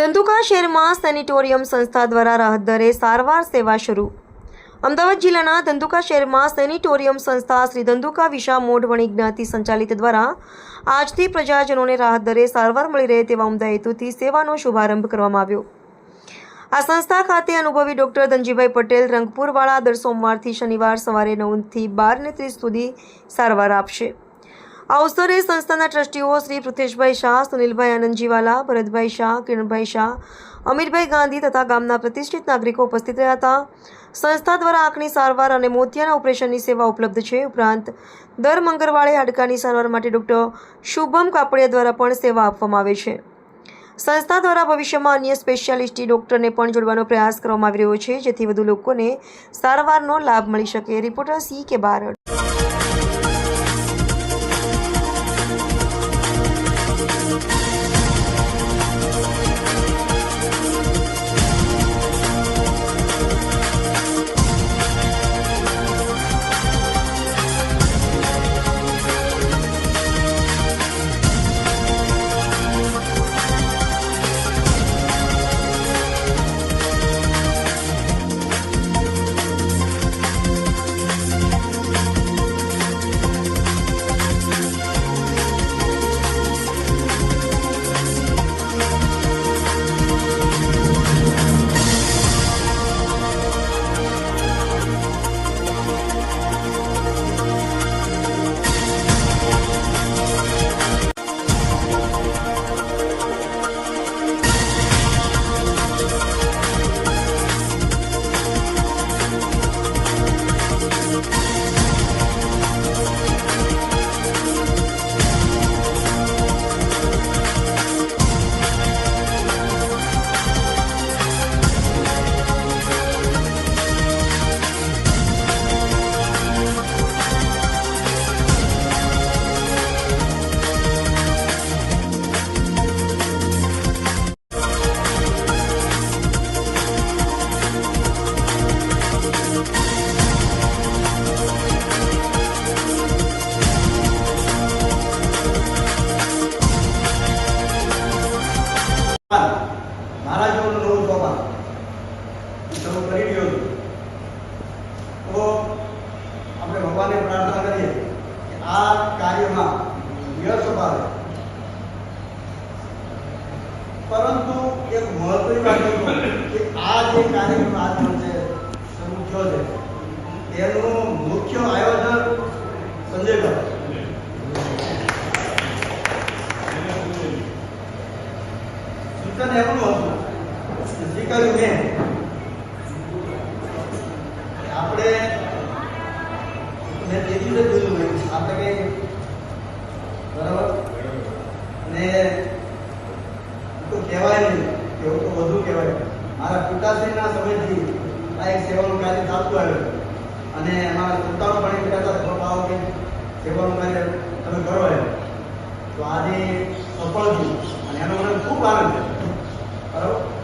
ધંધુકા શહેરમાં સેનિટોરિયમ સંસ્થા દ્વારા રાહત દરે સારવાર સેવા શરૂ. અમદાવાદ જિલ્લાના ધંધુકા શહેરમાં સેનિટોરિયમ સંસ્થા શ્રી ધંધુકા વિશા મોઢ વણી જ્ઞાતિ સંચાલિત દ્વારા આજથી પ્રજાજનોને રાહત દરે સારવાર મળી રહે તેવા ઉમદા હેતુથી સેવાનો શુભારંભ કરવામાં આવ્યો. આ સંસ્થા ખાતે અનુભવી ડોક્ટર ધનજીભાઈ પટેલ રંગપુરવાળા દર સોમવારથી શનિવાર સવારે 9 થી 12:30 સુધી સારવાર આપશે. આ અવસરે સંસ્થાના ટ્રસ્ટીઓ શ્રી પૃથેશભાઈ શાહ, સુનિલભાઈ આનંદજીવાલા, ભરતભાઈ શાહ, કિરણભાઈ શાહ, અમીરભાઈ ગાંધી તથા ગામના પ્રતિષ્ઠિત નાગરિકો ઉપસ્થિત રહ્યા હતા. સંસ્થા દ્વારા આંખની સારવાર અને મોતિયાના ઓપરેશનની સેવા ઉપલબ્ધ છે. ઉપરાંત દર મંગળવારે હાડકાની સારવાર માટે ડોક્ટર શુભમ કાપડિયા દ્વારા પણ સેવા આપવામાં આવે છે. સંસ્થા દ્વારા ભવિષ્યમાં અન્ય સ્પેશિયાલિસ્ટ ડોક્ટરને પણ જોડવાનો પ્રયાસ કરવામાં આવી રહ્યો છે, જેથી વધુ લોકોને સારવારનો લાભ મળી શકે. Reporter C.K. બારડ. મારા જેવું નવું જોવા શરૂ કરી રહ્યો છું, તો આપણે ભગવાનને પ્રાર્થના કરીએ કે આ કાર્યમાં યશ અપાવે. પરંતુ એક મહત્વની વાત કે આ જે કાર્યક્રમ આજનો છે શરૂ થયો છે તેનું મુખ્ય આયોજન સંજયભાઈ સૂચન એમનું હતું સ્વીકાર્યું મેં. આપણે મેં તે દિવસે જોયું નહીં આપણે કંઈ બરાબર ને તો કહેવાય નહીં, એવું તો વધુ કહેવાય. મારા પિતાશ્રીના સમયથી આ એક સેવાનું કાર્ય ચાલતું આવ્યું અને અમારા સંતાનો પણ એક કહેતા સ્વભાવ કે સેવાનું કાર્ય તમે કરો એમ. તો આજે સફળ થયું અને એનો મને ખૂબ આનંદ છે. બરાબર.